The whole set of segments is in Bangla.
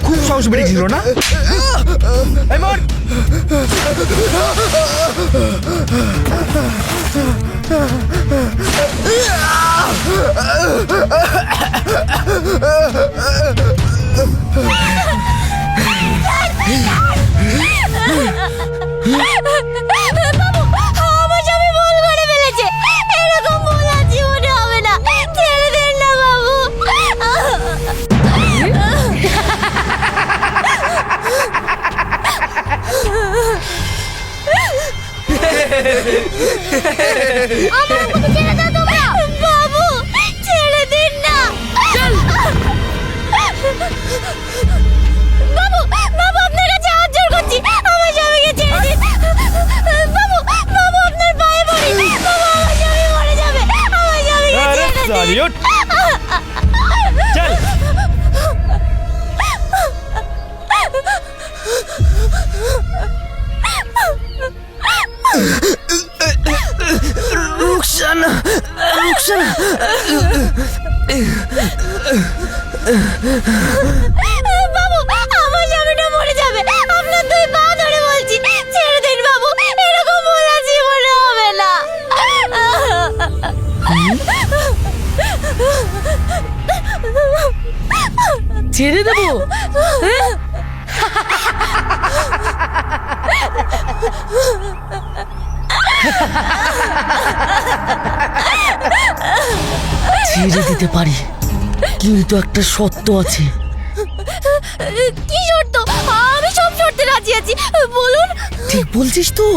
খুব সাহস বেড়েছিল না? বাবু ছেড়ে দিন না। বাবু বাবু আপনার কাছে হাত জোড় করছি, আমার স্বামীকে ছেড়ে দিন। বাবু বাবু আপনার পায়ে পড়ি, বাবু আমার স্বামী মরে যাবে, আমার স্বামীকে ছেড়ে দিন। চল রুকসানা, রুকসানা, বাবু আমার স্বামীটা মরে যাবে, আপনার দুই পা ধরে বলছি ছেড়ে দিন বাবু, এরকম বলা জীবনে হবে না। ছেড়ে দেবো? ছেড়ে দিতে পারি, কিন্তু একটা শর্ত আছে। কি শর্ত? আমি সব শর্তে রাজি আছি, বলুন। ঠিক বলছিস তো?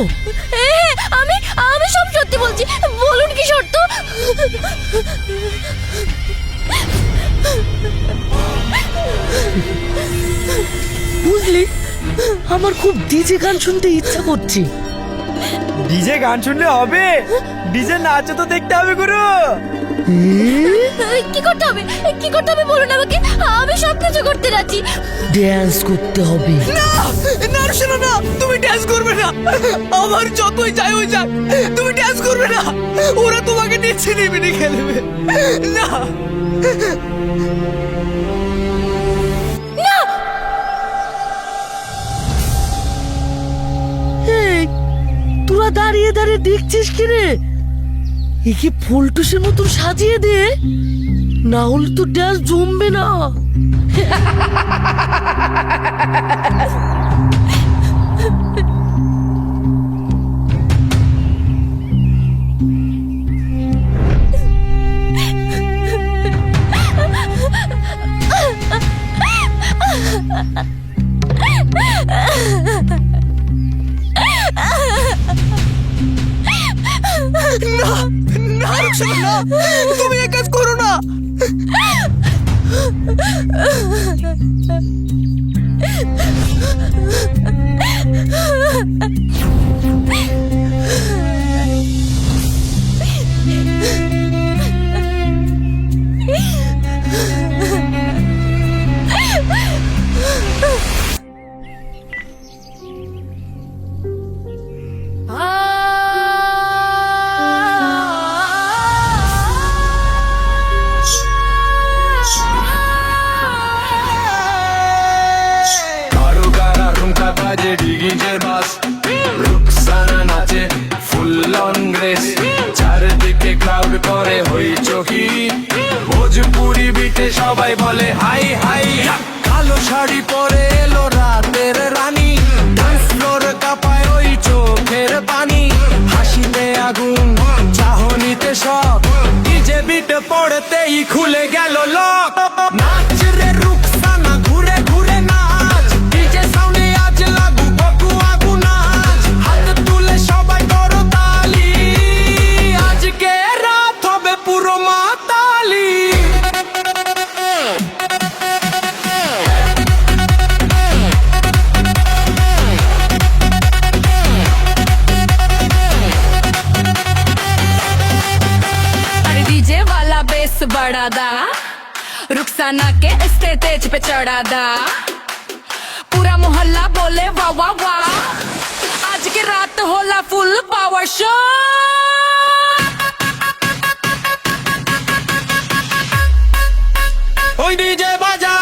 হ্যাঁ, আমি আমি সব সত্যি বলছি, বলুন কি শর্ত। বুঝলি, আমার খুব ডিজে গান শুনতে ইচ্ছা করছে। ডিজে গান শুনলে হবে? ডিজে নাচও তো দেখতে হবে গুরু। কি করতে হবে, কি করতে হবে বলুন আমাকে, আমি সব কিছু করতে রাজি। ড্যান্স করতে হবে। না না শোনো না, তুমি ড্যান্স করবে না। আমার যতই যাই হয়ে যাক, তুমি ড্যান্স করবে না। ওরা তোমাকে নিচে নেমে খেলবে না। এই, তোরা দাঁড়িয়ে দাঁড়িয়ে দেখছিস কি রে? একে ফুলটুসের মতন সাজিয়ে দে, না হলে তো ড্যান্স জমবে না। না না শোনো না, তুমি এক কাজ করো না। ডিগিজের বাস, রুকসানা নাচে ফুল অন বলে হাই হাই। কালো শাড়ি পরে এলো রাতের রানী, ডান্স ফ্লোর কাঁপায় ওই চোখের পানি। হাসিতে আগুন, চাহনিতে সব, ডিজে বিট পড়তেই খুলে গেল লক। নাচ রে রুকসানা ঘুরে ঘুরে নাচ, ডিজে সাউন্ডে আজ লাগু বকু আগু নাচ। হাত তুলে সবাই করো তালি, আজকে রাত হবে পুরো মাতালি। अरे डीजे वाला बेस बढ़ा दा, रुखसाना के स्टेज पे चढ़ा दा। पूरा मोहल्ला बोले वाह वाह वाह, आज की रात होला फुल पावर शो। ওই ডিজে বাজা,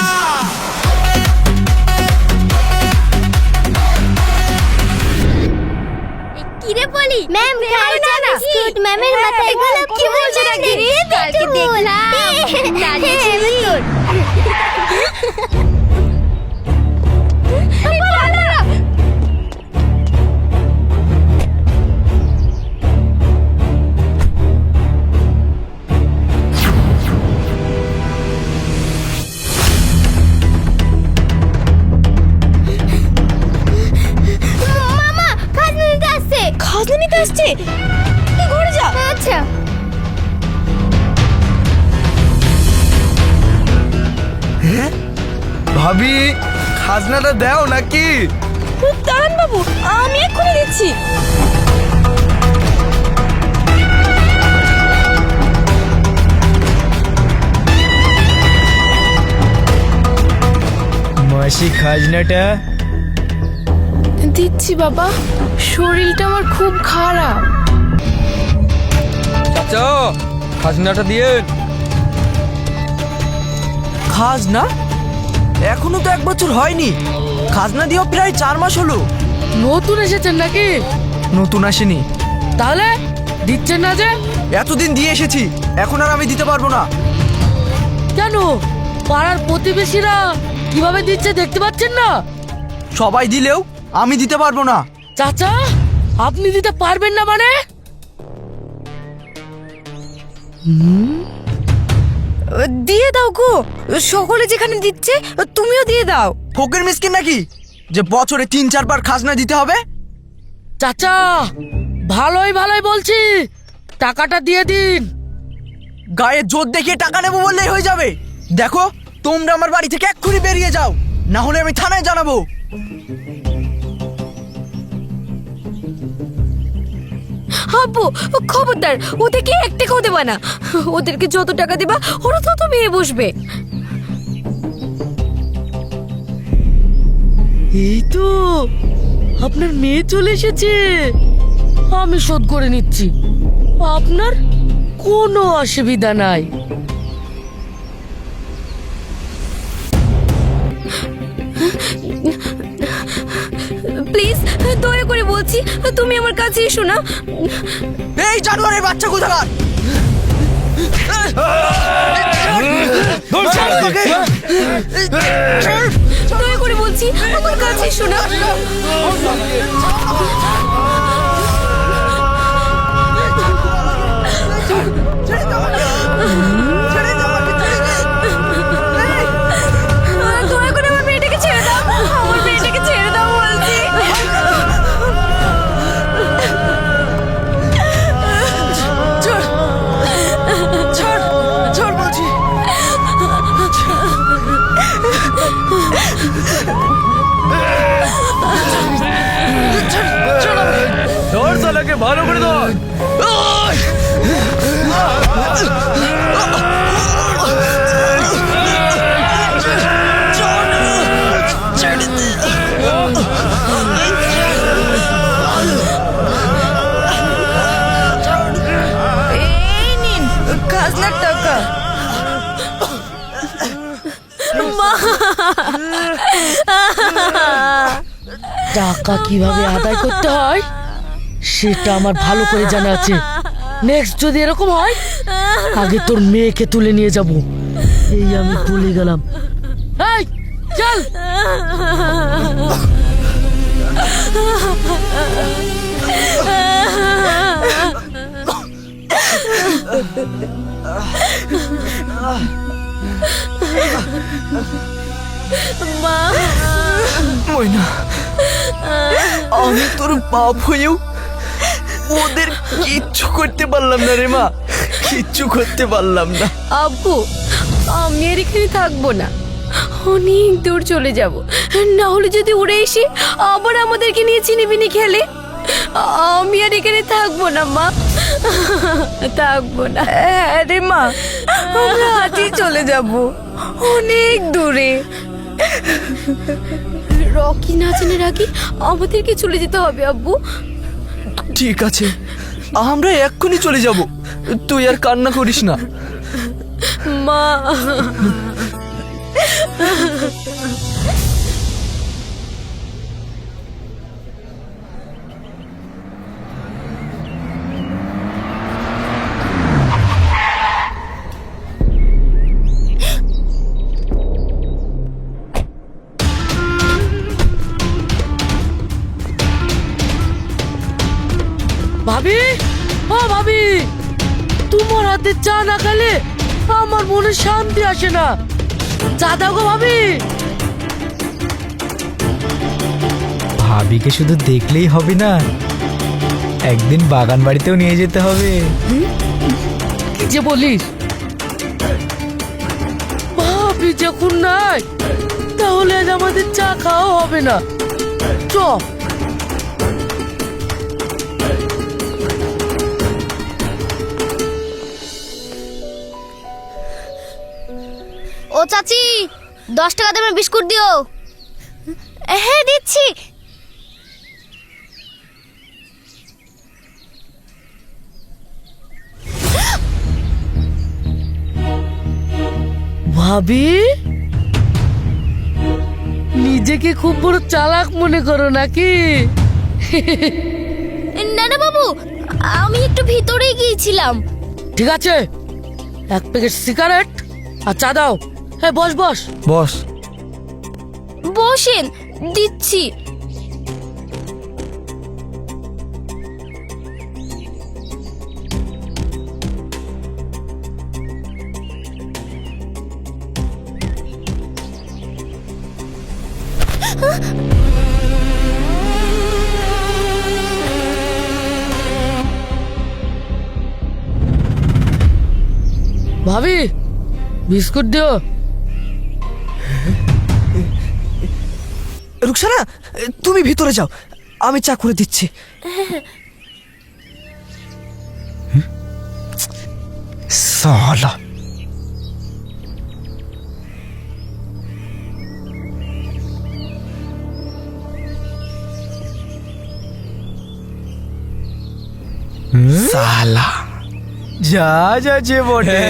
কিরে বলি ম্যাম খাই না বিস্কুট ম্যামের মাথায় গোলাপ কি বলছ নাকি রে কালকে দেখলাম দাঁড়িয়ে তোর মামা খাজনা নিতে আসছে। খাজনা নিতে আসছে? তুই ঘরে যা। আচ্ছা। ভাবি খাজনাটা দাও নাকি? দাঁড়ান বাবু, আমি এক্ষুনি দিচ্ছি। মাসি খাজনাটা দিচ্ছি বাবা, শরীরটা আমার খুব খারাপ। চাচা খাজনাটা দিয়ে। খাজনা এখনো তো 1 বছর হয়নি, খাজনা দিয়েও প্রায় 4 মাস হলো। নতুন এসেছেন নাকি? নতুন আসেনি। তাহলে দিচ্ছেন না যে? এতদিন দিয়ে এসেছি, এখন আর আমি দিতে পারবো না। কেন? পাড়ার প্রতিবেশীরা কিভাবে দিচ্ছে দেখতে পাচ্ছেন না? সবাই দিলেও আমি দিতে পারবো না। চাচা আপনি দিতে পারবেন না মানে? দিয়ে দাও গো, সকলে যেখানে দিচ্ছে তুমিও দিয়ে দাও। ফকির মিসকিন নাকি যে বছরে 3-4 বার খাজনা দিতে হবে? চাচা ভালোই ভালোই বলছি, টাকাটা দিয়ে দিন। গায়ে জোর দেখিয়ে টাকা নেবো বললেই হয়ে যাবে? দেখো তোমরা আমার বাড়ি থেকে এক্ষুনি বেরিয়ে যাও, না হলে আমি থানায় জানাবো। আব্বু খবরদার, ওদেরকে 1 টাকাও দেবা না। ওদেরকে যত টাকা দেবা ওরা তত মেয়ে বসবে। এই তো আপনার মেয়ে চলে এসেছে, আমি শোধ করে নিচ্ছি, আপনার কোনো অসুবিধা নাই। প্লিজ দয়া করে বলছি, তুমি আমার কাছে এসো না। এই জানোয়ারের বাচ্চা কোথাকার! দয়া করে বলছি, আমার কাছে এসো না। দয়া করে আমার মেয়েটাকে ছেড়ে দাও, আমার মেয়েটাকে ছেড়ে দাও বলছি। ছাড় বলছি। ধর শালাকে, ভালো করে ধর। এই নিন খাজনার টাকা। টাকা কিভাবে আদায় করতে হয় সেটা আমার ভালো করে জানা আছে। নেক্সট যদি এরকম হয়, আগে তোর মেয়েকে তুলে নিয়ে যাব, এই আমি ভুলে গেলাম। এই চল। ময়না, আমি তোর বাপ হয়েও ওদের কিচ্ছু করতে পারলাম না রে মা, কিচ্ছু করতে পারলাম না। আব্বু, আমি আর এখানে থাকবো না, অনেক দূর চলে যাব। না হলে যদি উড়ে এসে আবার আমাদেরকে নিয়ে ছিনিবিনি খেলে, আমি আর এখানে থাকবো না মা, থাকবো না। আরে মা, আমরা আজই চলে যাব অনেক দূরে। রকি না জানার আগে আমাদেরকে চলে যেতে হবে আব্বু। ঠিক আছে, আমরা এক্ষুনি চলে যাব, তুই আর কান্না করিস না। মা, ভাবি, ও ভাবি, তোমার হাতে চা না খেলে আমার মনে শান্তি আসে না। চা দাও গো ভাবি। ভাবিকে শুধু দেখলেই হবে না, একদিন বাগান বাড়িতেও নিয়ে যেতে হবে। কি যে বলিস? ভাবি যখন নাই, তাহলে আজ আমাদের চা খাওয়া হবে না। চ। ও চাচি, 10 টাকা দামের বিস্কুট দিও। হ্যাঁ দিচ্ছি। ভাবি, নিজেকে খুব বড় চালাক মনে করো নাকি? না না বাবু, আমি একটু ভিতরেই গিয়েছিলাম। ঠিক আছে, 1 প্যাকেট সিগারেট আর চা দাও। হ্যাঁ, বস বস বস। বসেন, দিচ্ছি। ভাবি, বিস্কুট দিও। রুকসানা, তুমি ভিতরে যাও, আমি চা করে দিচ্ছি। সালা, সালা যা যাচ্ছে বটে।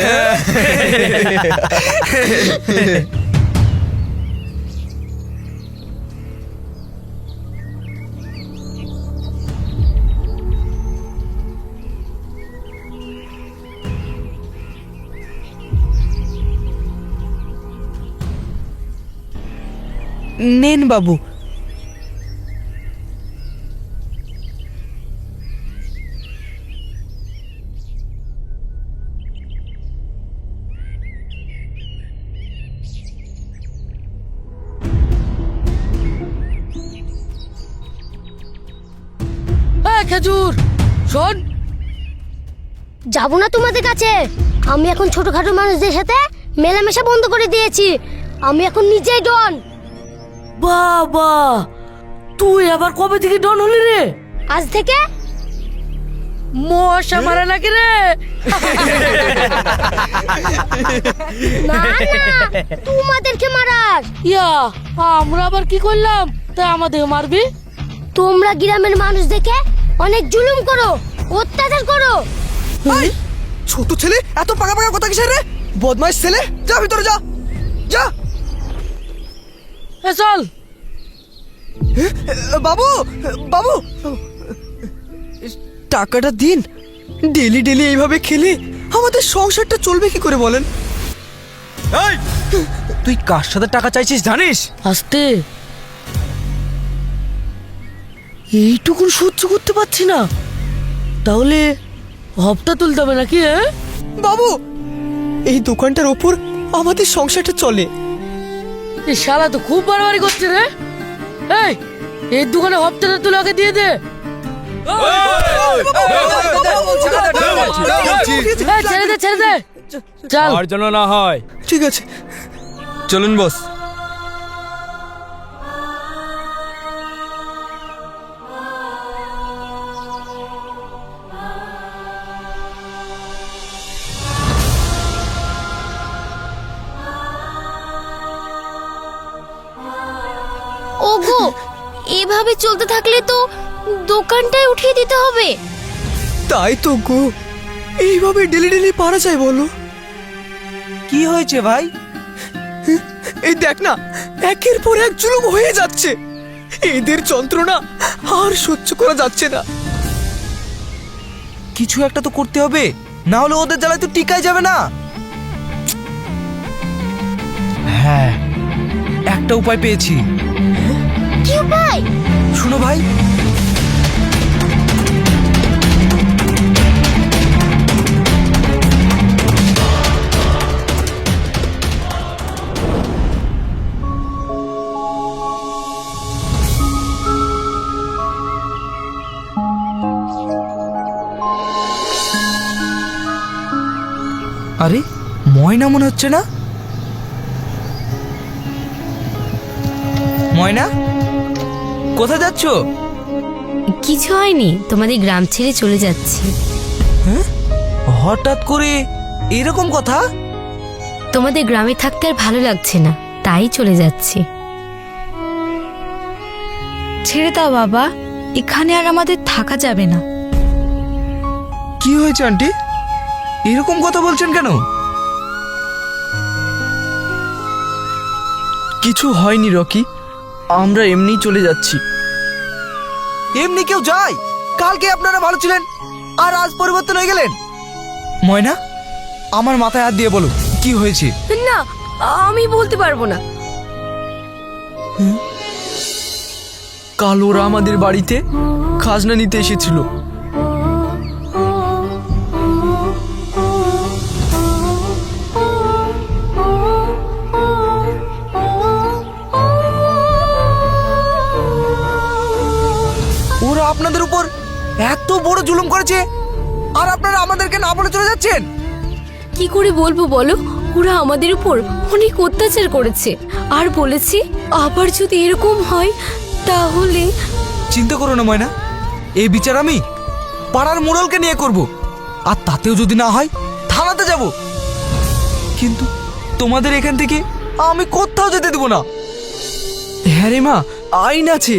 নেন বাবু। খেজুর শোন, যাবো না তোমাদের কাছে। আমি এখন ছোটখাটো মানুষদের সাথে মেলামেশা বন্ধ করে দিয়েছি। আমি এখন নিজেই ডন। বাবা, তুই আবার কবে থেকে ডন হলি রে? আজ থেকে। মশা মারা নাকি রে? না না, তোমাদেরকে মারার। ইয়া, আমরা আবার কি করলাম তা আমাদের মারবি? তোমরা গ্রামের মানুষ দেখে অনেক জুলুম করো, অত্যাচার করো। এই, ছোট ছেলে এত পাকা পাকা কথা কিসের রে? বদমাইশ ছেলে, যা ভিতরে যা, যা। চল। বাবু, বাবু, টাকাটা দিন। ডেলি ডেলি এইভাবে খেলে আমাদের সংসারটা চলবে কি করে বলেন? এই তুই কার সাথে টাকা চাইছিস জানিস? আস্তে, এইটুকুন সহ্য করতে পারছি না, তাহলে হপ্তা তুলতে হবে নাকি? হ্যাঁ বাবু, এই দোকানটার ওপর আমাদের সংসারটা চলে। এই শালা তো খুব বাড়াবাড়ি করছে রে। এই এই দোকানে হপ্তাটা তুলে আগে দিয়ে দে। এই, ছেড়ে দে ছেড়ে দে, চল। আর যেন না হয়। ঠিক আছে, চলুন বস। ওগো, এভাবে চলতে থাকলে তো দোকানটাই উঠিয়ে দিতে হবে। তাই তো গো, এইভাবে ডেলি ডেলি পারা যায় বলো? কি হয়েছে ভাই? এই দেখ না, একের পর এক জুলুম হয়ে যাচ্ছে। এদের যন্ত্রণা আর সহ্য করা যাচ্ছে না। কিছু একটা তো করতে হবে, না হলে ওদের জ্বালায় তো টিকাই যাবে না। হ্যাঁ, একটা উপায় পেয়েছি। কি উপায়? শুনো ভাই, আরে ময়না মনে হচ্ছে না? ময়না, কোথায় যাচ্ছ? কিছু হয়নি, তোমাদের গ্রাম ছেড়ে চলে যাচ্ছি। হঠাৎ করে এরকম কথা? তোমাদের গ্রামে থাকতে আর ভালো লাগছে না, তাই চলে যাচ্ছি। ছেড়ে দাও বাবা, এখানে আর আমাদের থাকা যাবে না। কি হয়েছে আন্টি, এরকম কথা বলছেন কেন? কিছু হয়নি রকি, আমরা এমনি চলে যাচ্ছি। এমনি কেউ যায়? কালকে আপনারা ভালো ছিলেন আর আজ পরিবর্তন হয়ে গেলেন। ময়না, আমার মাথায় হাত দিয়ে বলো কি হয়েছে। না, আমি বলতে পারবো না। কাল ওরা আমাদের বাড়িতে খাজনা নিতে এসেছিল। ওরা আপনাদের উপর এত বড় জুলুম করেছে আর আপনারা আমাদেরকে না বলে চলে যাচ্ছেন? কি করে বলবো বলো, ওরা আমাদের উপর অনেক অত্যাচার করেছে আর বলেছে আবার যদি এরকম হয় তাহলে। চিন্তা করো না ময়না, এই বিচার আমি পাড়ার মোড়লকে নিয়ে করব, আর তাতেও যদি না হয় থানাতে যাব। কিন্তু তোমাদের এখান থেকে আমি কোথাও যেতে দেব না। হ্যাঁ রে মা, আইন আছে,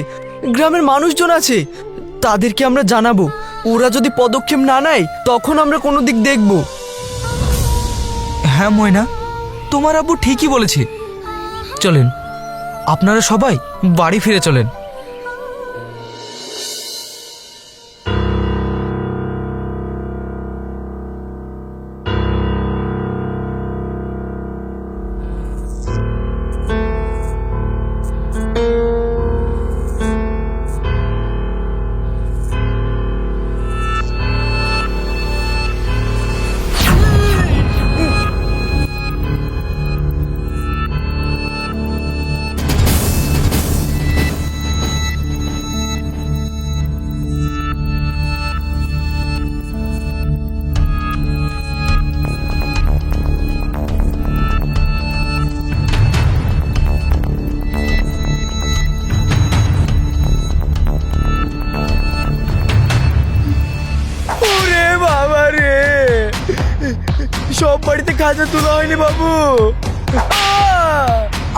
গ্রামের মানুষজন আছে, তাদেরকে আমরা জানাবো। ওরা যদি পদক্ষেপ না নেয় তখন আমরা কোনো দিক দেখব। হ্যাঁ ময়না, তোমার আব্বু ঠিকই বলেছে। চলেন, আপনারা সবাই বাড়ি ফিরে চলেন। ওরে বাবা রে, সব বাড়িতে খাজা তোলা হয়নি বাবু।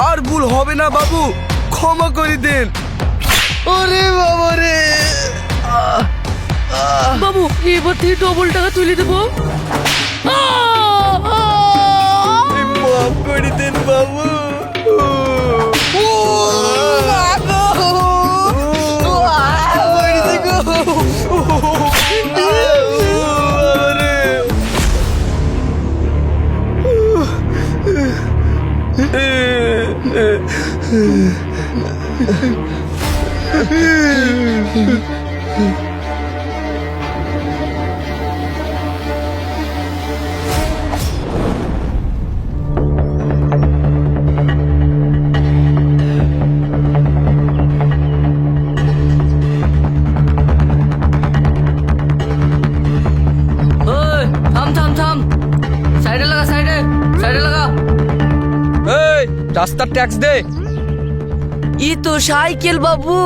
আর ভুল হবে না বাবু, ক্ষমা করে দেন। ওরে বাবা রে, বাবু এবার থেকে ডবল টাকা তুলে দেবো। মাফ করে দেন বাবু। ওই থাম থাম থাম, সাইডে লাগা, সাইডে সাইডে লাগা। এই রাস্তার ট্যাক্স দে। ই তো সাইকেল বাবু।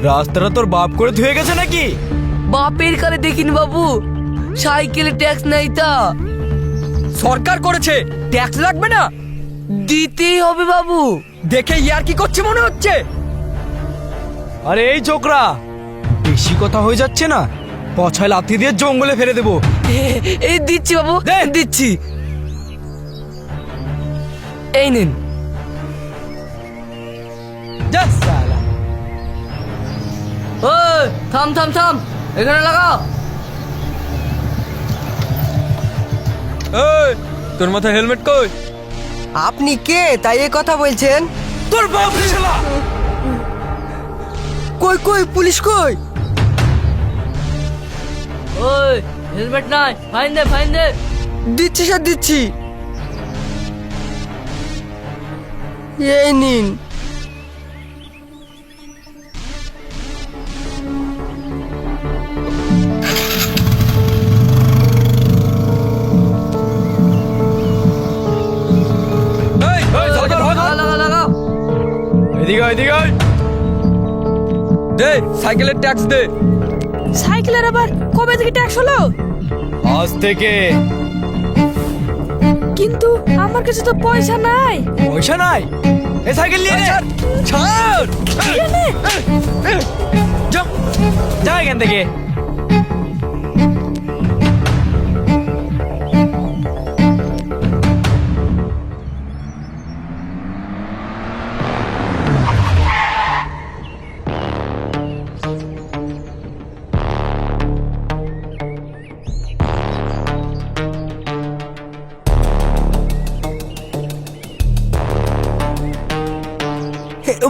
রাস্তাটা তোর বাপ করে ধুয়ে গেছে নাকি? বাপের কালে দেখিনি বাবু, সাইকেলে ট্যাক্স নাই তা। সরকার করেছে, ট্যাক্স লাগবে না? দিতেই হবে বাবু। দেখে ইয়ার কি করছে মনে হচ্ছে। আরে এই ছোকরা, বেশি কথা হয়ে যাচ্ছে না? পছায় লাথি দিয়ে জঙ্গলে ফেলে দেবো। এই দিচ্ছি বাবু, দিচ্ছি। এই নিন। যা শালা। ওই থাম থাম থাম, এখানে লাগা। এই তোর মাথায় হেলমেট কই? আপনি কে তাই এ কথা বলছেন? তোর বাপ রে শালা। কই কই পুলিশ কই? ওই হেলমেট নাই, ফাইন দে ফাইন দে। দিচ্ছি স্যার দিচ্ছি। এই নিন। এই শালাকে ধর। লাগা লাগা লাগা। এদিকে আয়, এদিকে আয়। দে সাইকেলের ট্যাক্স দে। সাইকেলের আবার কবে থেকে ট্যাক্স হলো? আজ থেকে। কিন্তু আমার কাছে তো পয়সা নাই। পয়সা নাই? এই সাইকেল নিয়ে নে। ছাড়। যা, যা এখান থেকে।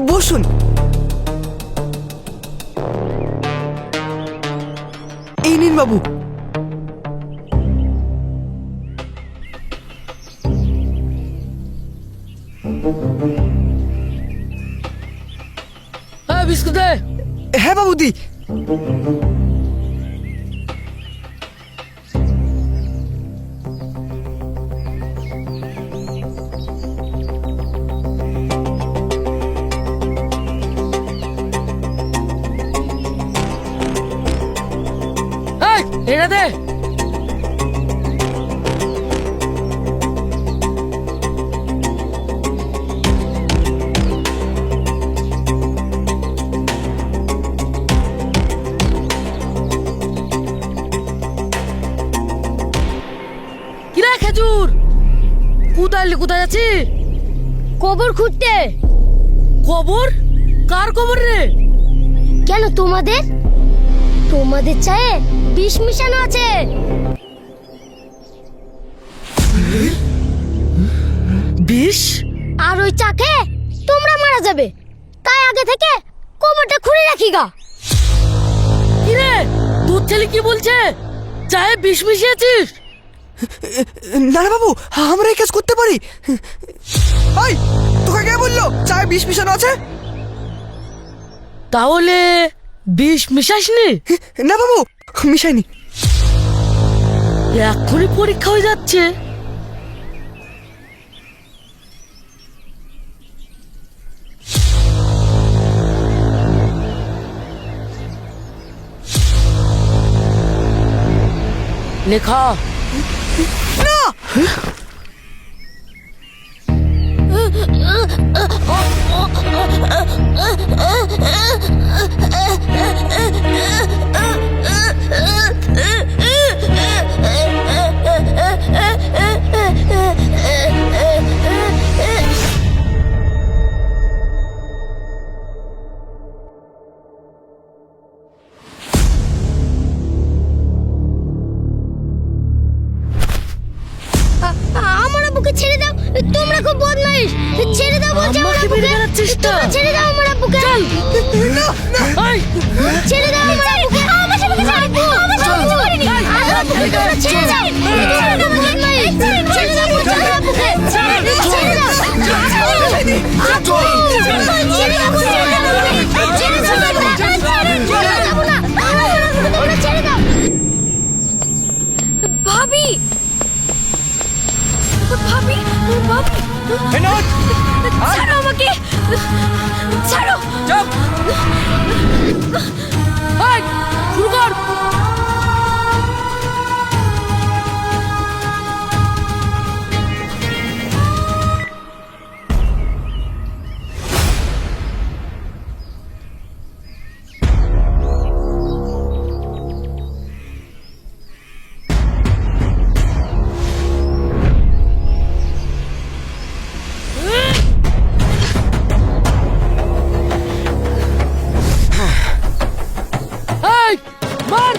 বসুন। এই নিন বাবু। হ্যাঁ বিস্কুট দে। হ্যাঁ বাবু দি। এই এটা দে। কিরা খেজুর, কোথায় যাচ্ছি? কবর খুঁড়তে। কবর? কার কবর রে? কেন তোমাদের? তোমাদের চায়ে বিষ মিশানো আছে। বিষ? আর ওই চাকে তোমরা মারা যাবে, তাই আগে থেকে কবরটা খুঁড়ে রাখি গা। কিরে তোর ছেলে কি বলছে? চায়ে বিষ মিশিয়েছিস? না না বাবু, আমরা এই কাজ করতে পারি। এই তোকে কে বললো চায়ে বিষ মিশানো আছে? তাহলে বিষ মিশাসনি? না বাবু, মিশাইনি। এক্ষুনি পরীক্ষা হয়ে যাচ্ছে। লেখা। আমার আব্বুকে ছেড়ে দাও, তোমরা খুব বদমাইশ। ছেড়ে দাও বলছি আমার আমাকে মেরে ফেলার চেষ্টা। ছেড়ে দাও আমার আব্বুকে। এই, ছেড়ে দাও আমার আব্বুকে। আমার স্বামীকে ছেড়ে দাও। আমার স্বামী কিছু করেনি। আমার আব্বুকে তোমরা ছেড়ে দাও। ছেড়ে দাও আমাকে। ছেড়ে দাও আমার আব্বুকে। ছেড়ে দাও। ছেড়ে দাও। আব্বু, ছেড়ে দাও। ছেড়ে দাও। ছেড়ে দাও তোমরা। ছেড়ে দাও না। আমার আব্বুকে তোমরা ছেড়ে দাও। ভাবি, ভাবি, ভাবি, ছাড়ো আমাকে, ছাড়ো। এই, শুরু কর। এই, মার।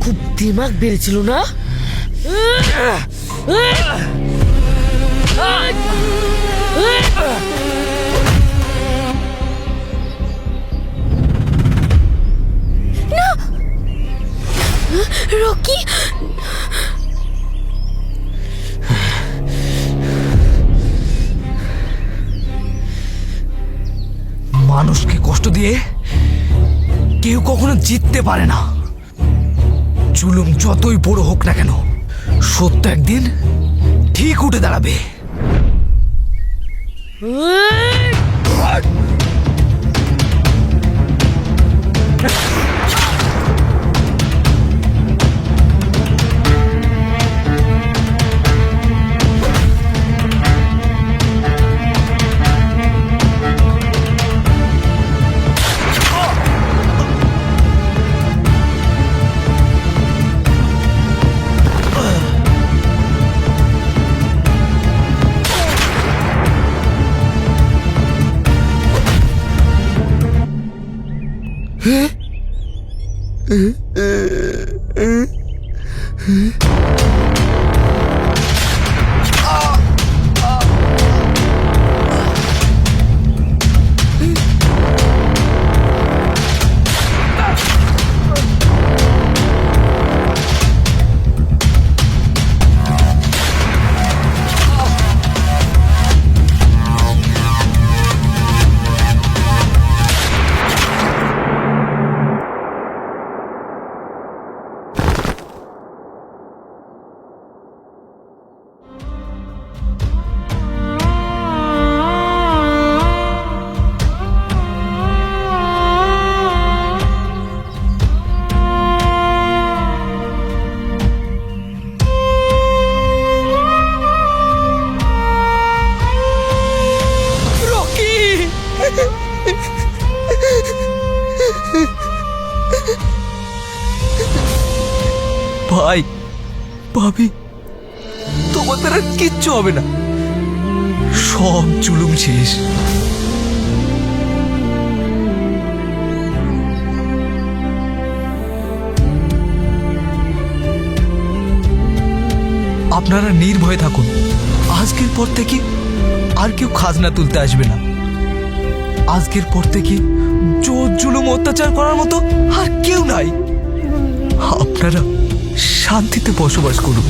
খুব দিমাগ বেড়েছিল না? রকি, মানুষকে কষ্ট দিয়ে কেউ কখনো জিততে পারে না। জুলুম যতই বড় হোক না কেন, সত্য একদিন ঠিক উঠে দাঁড়াবে। ভাই, ভাবি, তোমাদের আর কিচ্ছু হবে না। সব জুলুম শেষ। আপনারা নির্ভয়ে থাকুন। আজকের পর থেকে আর কেউ খাজনা তুলতে আসবে না। আজকের পর থেকে জোর জুলুম অত্যাচার করার মতো আর কেউ নাই। আপনারা শান্তিতে বসবাস করুন।